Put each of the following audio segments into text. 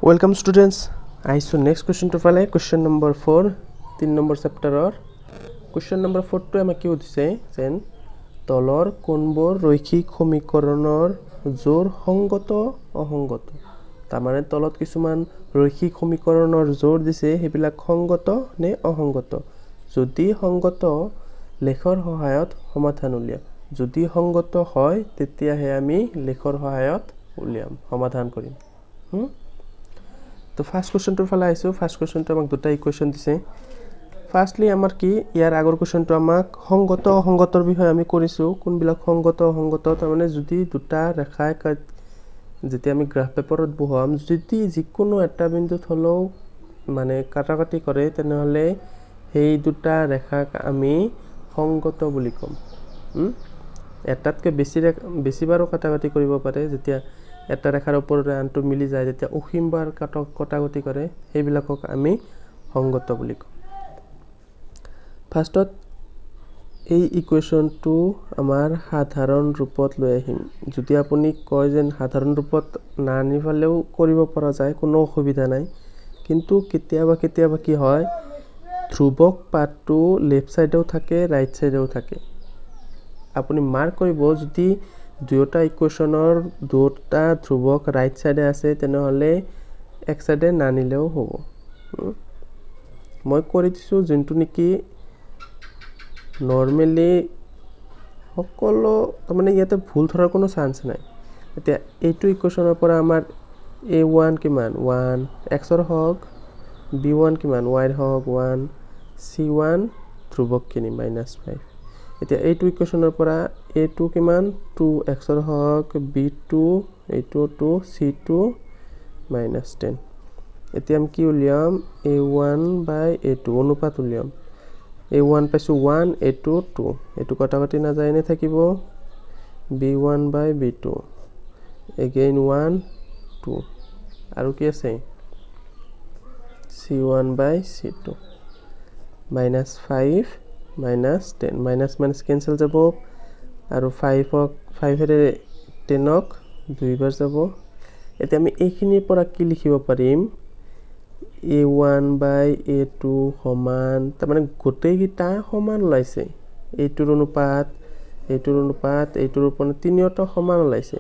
Welcome students. আহিছোঁ next question to ফালে question number 4 3 number চেপ্টাৰৰ question number 4 টো আমাক কি সুধিছে যেন তলৰ কোনবোৰ ৰৈখিক সমীকৰণৰ জোৰ সংগত অসংগত তাৰমানে তলত কিছুমান ৰৈখিক সমীকৰণৰ জোৰ দিছে হেবিলাক সংগত নে অসংগত যদি সংগত লেখৰ সহায়ত সমাধান উলিয়াম যদি সংগত হয় তেতিয়াহে আমি লেখৰ সহায়ত উলিয়াম সমাধান কৰিম তো ফাৰ্স্ট क्वेश्चन তো ফালে আইছো ফাৰ্স্ট क्वेश्चन তো আমাক দুটা ইকুয়েশন দিছে ফাৰ্স্টলি আমাৰ কি ইয়াৰ আগৰ क्वेश्चन তো আমাক সংগত অসংগতৰ বিষয় আমি কৰিছো কোনবিলাক সংগত অসংগত তাৰমানে যদি দুটা ৰেখাই যেতিয়া আমি গ্ৰাফ পেপাৰত বহাম যদি যিকোনো এটা বিন্দুত হলো মানে কাটাকাটি কৰে তেনেহলে সেই দুটা ৰেখাক আমি সংগত বুলি কম এটাতকে বেছিবাৰো কাটাকাটি কৰিব পাৰে যেতিয়া এটা ৰেখাৰ ওপৰতে আনটো মিলি যায় যেতিয়া অসীমবাৰ কটাকটি কৰে সেইবিলাকক আমি সংগত বুলি কওঁ ফাৰ্ষ্টত এই ইকুৱেশ্যনটো আমাৰ সাধাৰণ ৰূপত লৈ আহিম যদি আপুনি কয় যেন সাধাৰণ ৰূপত না আনিফালেও কৰিব পৰা যায় কোনো অসুবিধা নাই কিন্তু কেতিয়াবা কি হয় ধ্ৰুৱক পাতটো লেফট সাইডেও থাকে ৰাইট সাইডেও থাকে আপুনি মাৰ্ক কৰিব যদি দুটা ইকুৱেশ্যনৰ দুটা ধ্ৰুৱক ৰাইট সাইডে আছে তেনেহলে এক সাইডে নানিলেও হ'ব মই কৰি দিছো যোনটো নেকি নৰমালি সকলো মানে ইয়াতে ভুল ধৰাৰ কোনো চান্স নাই এতিয়া এইটো ইকুৱেশ্যনৰ পৰা আমাৰ a1 কিমান 1 x ৰ হক b1 কিমান y ৰ হক 1 c1 ধ্ৰুৱক কিনি -5 এতিয়া এইটো ইকুৱেশ্যনৰ পৰা a2 কিমান 2x ৰ হক b2 এইটো 2 c2 -10 এতিয়া আমি কি উলিয়াম a1 / a2 অনুপাত উলিয়াম a1 পাইছো 1 a2 2 এটো কটাকটি না যায় নে থাকিব b1 / b2 again 1 2 আৰু কি আছে c1 / c2 -5 -10 minus cancel যাব আৰু 5 এৰে 10ক দুইবাৰ যাব এতিয়া আমি এইখিনিৰ পৰা কি লিখিব পাৰিম a1 / a2 সমান তাৰমানে গোটেইটা সমান ওলাইছে এইটোৰ অনুপাত এইটোৰ ওপৰত তিনিওটা সমান ওলাইছে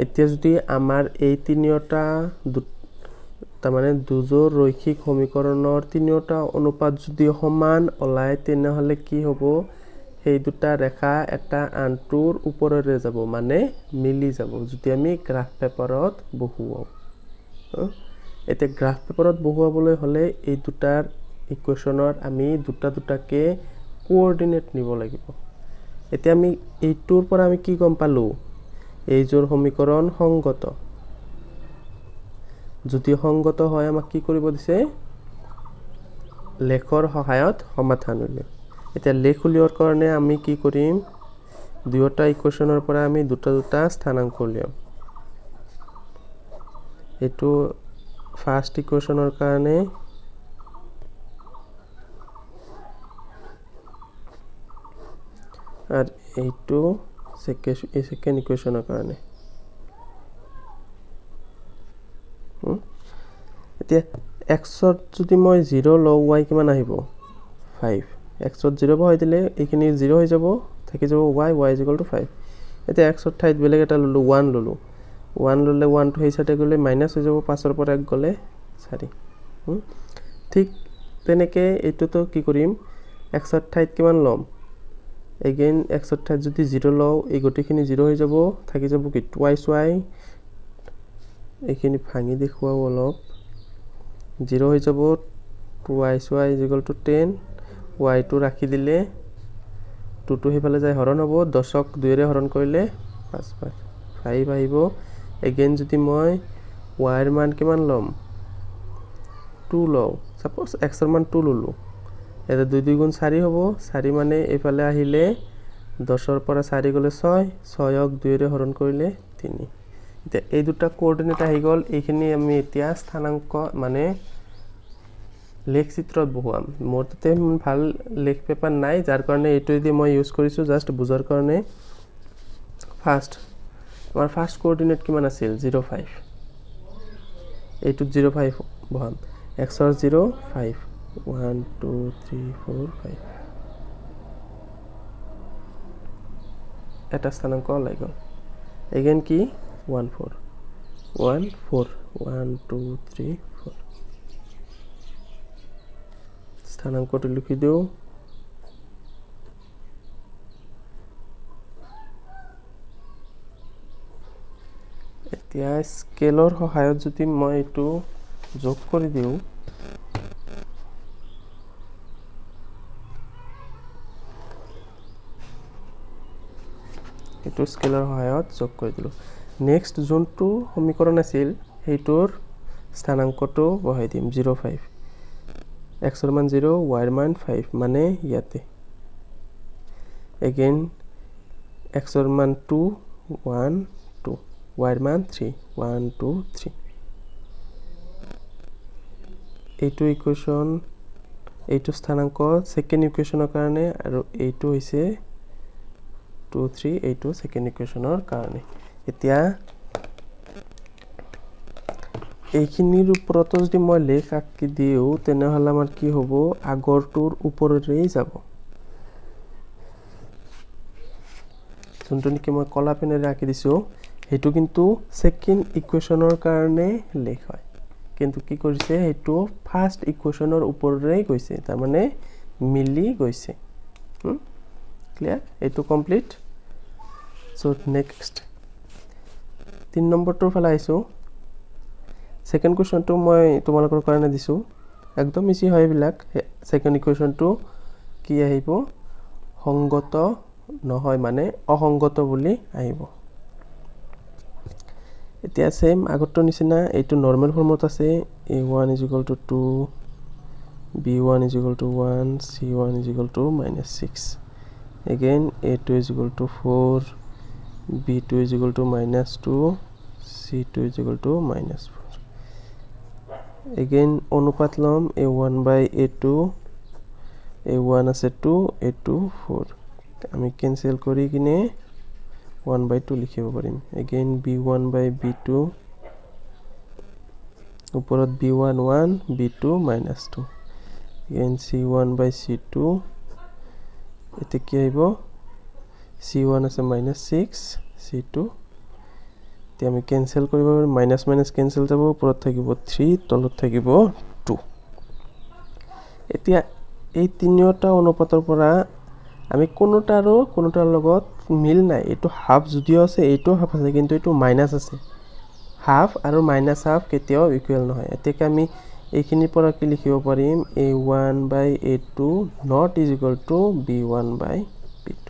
এতিয়া যদি আমাৰ এই তিনিওটা তাৰমানে দুজোৰ ৰৈখিক সমীকৰণৰ তিনিওটা অনুপাত যদি সমান ওলায় তেনেহলে কি হ'ব সেই দুটা ৰেখা এটা আনটোৰ ওপৰেৰে যাব মানে মিলি যাব যদি আমি গ্ৰাফ পেপাৰত বহুৱাও এতিয়া গ্ৰাফ পেপাৰত বহুৱাবলৈ হলে এই দুটাৰ ইকুৱেশ্যনৰ আমি দুটাকে কোঅৰ্ডিনেট নিব লাগিব এতিয়া আমি এইটোৰ পৰা আমি কি গম পালো এই জোৰ সমীকৰণ সংগত যদি সংগত হয় আমাক কি কৰিব দিছে লেখৰ সহায়ত সমাধান উলিয়াম এতিয়া লেখ উলিওৱাৰ কাৰণে আমি কি কৰিম দুটা ইকুৱেশ্যনৰ পৰা আমি দুটা স্থানাংক উলিয়াম এটো ফাৰ্স্ট ইকুৱেশ্যনৰ কাৰণে আৰ এইটো সেকেন্ড ইকুৱেশ্যনৰ কাৰণে এতিয়া x ত যদি মই 0 লও y কিমান আহিব 5 x ত 0 বহাই দিলে এইখিনি 0 হৈ যাব থাকি যাব y 5 এতিয়া x ৰ ঠাইত বেলেগ এটা ললো 1 ললো 1 ললে 1 টো সেই সাইডে গলে মাইনাস হৈ যাব 5 ৰ পৰা 1 গলে 4 ঠিক তেনেকে এইটো তো কি কৰিম x ৰ ঠাইত কিমান লম again x ৰ ঠাইত যদি 0 লও এই গটিখিনি 0 হৈ যাব থাকি যাব কি twice y এইখিনি ভাঙি দেখুৱাও অলপ 0 হৈ যাব 2y = 10 y টো ৰাখি দিলে 2 টো হেফালে যায় হৰণ হ'ব 10ক 2 ৰে হৰণ কৰিলে 5 বাৰ 5 আহিব again যদি মই y ৰ মান কিমান লম 2 লও সাপোজ x ৰ মান 2 ললো এটা 2 2 গুণ 4 হ'ব 4 মানে এফালে আহিলে 10 ৰ পৰা 4 গলে 6 6ক 2 ৰে হৰণ কৰিলে 3 এতিয়া এই দুটা কোঅৰ্ডিনেট আহি গল এইখিনি আমি এতিয়া স্থানাংক মানে লেখ চিত্ৰত বহুৱাম মোৰতে ভাল লেখ পেপাৰ নাই যাৰ কাৰণে এইটো দি মই ইউজ কৰিছো জাস্ট বুজাৰ কাৰণে ফাৰ্স্ট আমাৰ ফাৰ্ষ্ট কোঅৰ্ডিনেট কিমান আছিল 0 5 এইটো 0 5 বহাম xৰ 0 5 1 2 3 4 5 এটা স্থানাংক ওলাই গ'ল এগেইন কি 1 4 1 4 1 2 3 4 স্থানাংকটো লিখি দিও এতিয়া স্কেলৰ সহায়ত যদি মই এটো যোগ কৰি দিও এটো স্কেলৰ সহায়ত যোগ কৰি দিলো নেক্সট যোনটো সমীকৰণ আছিল হেইটোৰ স্থানাংকটো বহাই দিম 0 5 x ৰ মান 0 y ৰ মান 5 মানে ইয়াতে again x ৰ মান 2 1 2 y ৰ মান 3 1 2 3 এইটো ইকুৱেশ্যন এইটো স্থানাংক সেকেন্ড ইকুৱেশ্যনৰ কাৰণে আৰু এইটো হৈছে 2 3 এইটো সেকেন্ড ইকুৱেশ্যনৰ কাৰণে এতিয়া এইখিনিৰ ওপৰত যদি মই লেখ আঁকি দিও তেনেহলে আমাৰ কি হ'ব আগৰটোৰ ওপৰৰেই যাব যোনটো নেকি মই কলা পেনেৰে আঁকি দিছো হেতু কিন্তু সেকেন্ড ইকুৱেশ্যনৰ কাৰণে লেখ হয় কিন্তু কি কৰিছে হেতু ফাৰ্স্ট ইকুৱেশ্যনৰ ওপৰৰেই গৈছে তাৰ মানে মিলি গৈছে ক্লিয়াৰ এটো কমপ্লিট সো নেক্সট 3 নম্বৰটোৰ ফালে আইছো সেকেন্ড কোৱেশ্চনটো মই তোমালোকৰ কাৰণে দিছো একদম ইজি হয় বিলাক সেকেন্ড ইকুৱেশ্যনটো কি আহিব সংগত নহয় মানে অসংগত বুলি আহিব এতিয়া সেম আগৰটো নিচিনা এইটো নৰমাল ফৰ্মত আছে a1 = 2 b1 = 1 c1 = -6 again a2 = 4 b2 = -2 c2 = -4 again অনুপাত লম a1/a2 a1 আছে 2 a2 4 আমি ক্যান্সেল কৰি কিনে 1/2 লিখিব পাৰিম again b1/b2 ওপৰত b1 1 b2 -2 again c1/c2 এতে কি আহিব c1 আছে -6 c2 তে আমি ক্যান্সেল কৰিব পাৰিম মাইনাস মাইনাস ক্যান্সেল যাব ওপৰত থাকিব 3 তলত থাকিব 2 এতিয়া এই তিনিটা অনুপাতৰ পৰা আমি কোনোটাৰ লগত মিল নাই এটো হাফ যদিও আছে এটো হাফ আছে কিন্তু এটো মাইনাস আছে হাফ আৰু মাইনাস হাফ কেতিয়াও ইকুয়াল নহয় এতেকে আমি এইখিনিৰ পৰা কি লিখিব পাৰিম a1/a2 not is equal to b1/b2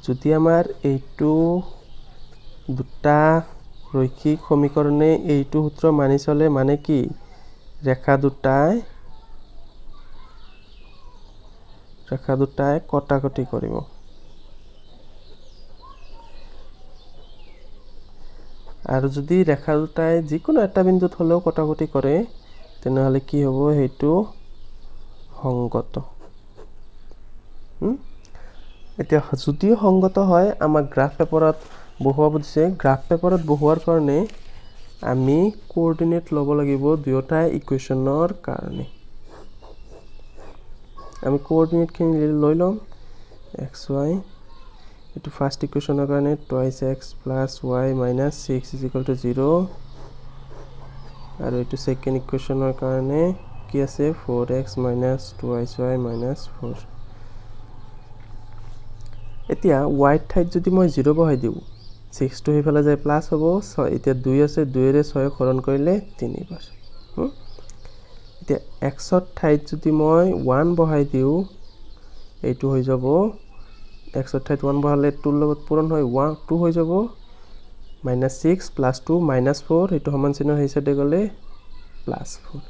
যদি আমাৰ এইটো দুটা ৰৈখিক সমীকৰণে এইটো সূত্ৰ মানি চলে মানে কি ৰেখা দুটাই কটাকটি কৰিব আৰু যদি ৰেখা দুটাই যিকোনো এটা বিন্দুত হলেও কটাকটি কৰে তেনেহলে কি হ'ব হেতু সংগত এতিয়া যদি সংগত হয় আমাৰ গ্ৰাফ পেপাৰত বহুৱাব দিছে গ্ৰাফ পেপাৰত বহুৱাৰ কাৰণে আমি কোঅৰ্ডিনেট লব লাগিব দুয়োটা ইকুৱেশ্যনৰ কাৰণে আমি কোঅৰ্ডিনেট খিনি লৈ লম xy এটো ফাৰ্স্ট ইকুৱেশ্যনৰ কাৰণে 2x + y - 6 = 0 আৰু এটো সেকেন্ড ইকুৱেশ্যনৰ কাৰণে কি আছে 4x - 2y - 4 এতিয়া y ঠাইত যদি মই 0 বহাই দিও 6 টো হেফালে যায় প্লাস হ'ব 6 এতিয়া 2 আছে 2 ৰে 6 হৰণ কৰিলে 3 বাৰ এতিয়া x ৰ ঠাইত যদি মই 1 বহাই দিও এইটো হৈ যাব x ৰ ঠাইত 1 বহালে 2 লগত পূৰণ হয় 2 হৈ যাব -6 + 2 -4 এটো সমান চিহ্ন হিচাপে গলে +4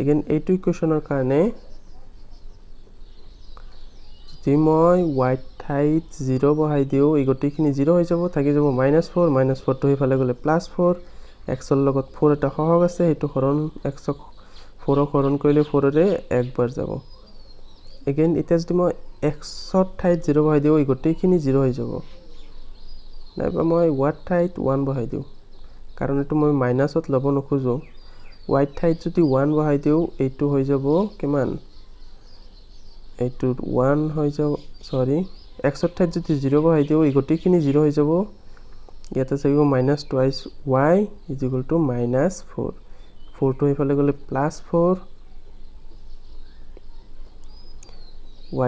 again এইটো ইকুৱেশ্যনৰ কাৰণে যদি মই y ঠাইত 0 বহাই দিও এই গটিখিনি 0 হৈ যাব থাকি যাব -4 টো হেফালে গলে +4 x ৰ লগত 4 এটা সহগ আছে এটো হৰণ x ক 4 ক হৰণ কৰিলে 4 ৰে একবাৰ যাব again এটা যদি মই x ৰ ঠাইত 0 বহাই দিও এই গটিখিনি 0 হৈ যাব নাইবা মই ৱাত ঠাইত 1 বহাই দিওঁ কাৰণ এইটো মই মাইনাছত ল'ব নোখোজো ৱাইট ঠাইত যদি 1 বহাই দিওঁ এইটো হৈ যাব কিমান এইটো 1 হৈ যাব সৰি x ঠাইত যদি 0 বহাই দিওঁ এই গোটেইখিনি 0 হৈ যাব ইয়াতে থাকিব minus twice y is equal to minus 4 4 টো এইফালে গ'লে প্লাছ 4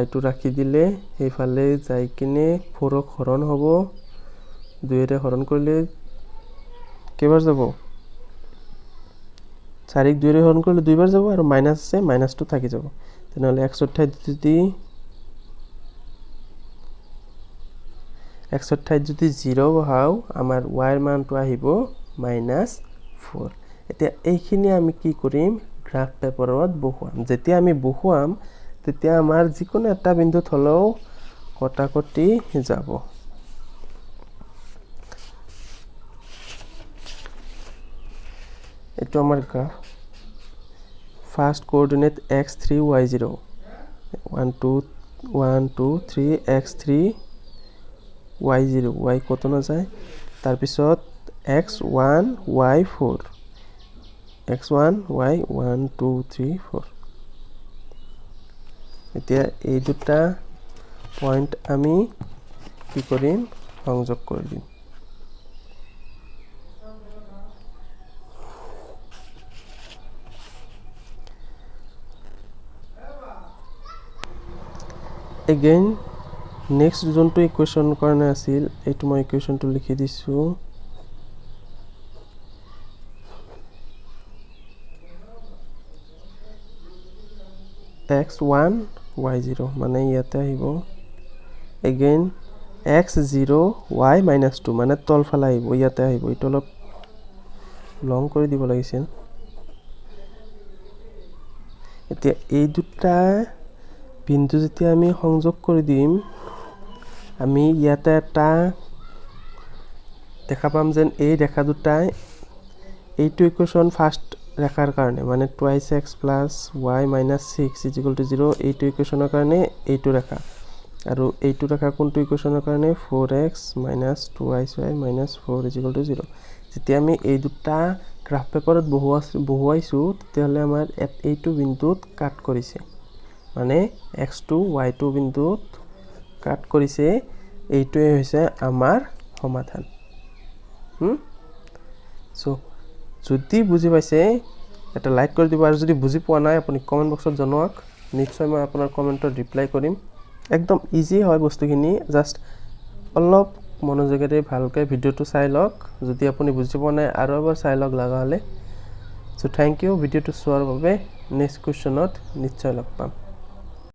y টো ৰাখি দিলে এইফালে যাই কিনে 4 ক হৰণ হ'ব 2 ৰে হৰণ কৰিলে কেইবাৰ যাব 4 ক 2 ৰে হৰণ কৰিলে দুইবাৰ যাব আৰু মাইনাছ আছে মাইনাছটো থাকি যাব তেনেহ'লে x ঠাইত যদি 0 বহাও আমাৰ y ৰ মানটো আহিব -4 এতিয়া এইখিনি আমি কি কৰিম গ্ৰাফ পেপাৰত বহুৱাম যেতিয়া আমি বহুৱাম তেতিয়া আমাৰ যিকোনো এটা বিন্দুত হলেও কটাকটি যাব এইটো আমাৰ graph first coordinate x3 y0 1 2 3 x3 y0 y কত না যায় তাৰ পিছত x1 y4 x1 y 1 2 3 4 এতিয়া এই দুটা পয়েন্ট আমি কি কৰিম সংযোগ কৰি দিম again next যোনটো ইকুৱেশ্যন কাৰণে আছিল এইটো মই ইকুৱেশ্যনটো লিখি দিছো x1 y0 মানে ইয়াতে আহিব again x0 y - 2 মানে তলফালে আহিব ইয়াতে আহিব এইটো অলপ লং কৰি দিব লাগিছিল এতিয়া এই দুটা বিন্দু যেতিয়া আমি সংযোগ কৰি দিম আমি ইয়াতে এটা দেখা পাম যেন এই ৰেখা দুটাই এইটো ইকুৱেশ্যন ফাৰ্স্ট ৰেখাৰ কাৰণে মানে 2x + y - 6 = 0 এইটো ইকুৱেশ্যনৰ কাৰণে এইটো ৰেখা আৰু এইটো ৰেখা কোনটো ইকুৱেশ্যনৰ কাৰণে 4x - 2y - 4 = 0 যেতিয়া আমি এই দুটা গ্ৰাফ পেপাৰত বহুৱাইছো তেতিয়াহলে আমাৰ এইটো বিন্দুত কাট কৰিছে মানে x2 y2 বিন্দুত কাট কৰিছে এইটোৱে হৈছে আমাৰ সমাধান সো যদি বুজি পাইছে এটা লাইক কৰি দিব আৰু যদি বুজি পোৱা নাই আপুনি কমেন্ট বক্সত জনাওক নিশ্চয় মই আপোনাৰ কমেন্টত ৰিপ্লাই কৰিম একদম ইজি হয় বস্তুখিনি জাস্ট অলপ মনোযোগেৰে ভালকৈ ভিডিওটো চাই লওক যদি আপুনি বুজি পোৱা নাই আৰু এবাৰ চাই লওক লাগা হলে সো থ্যাংক ইউ ভিডিওটো চোৱাৰ বাবে নেক্সট কোৱেশ্যনত নিশ্চয় লগ পাম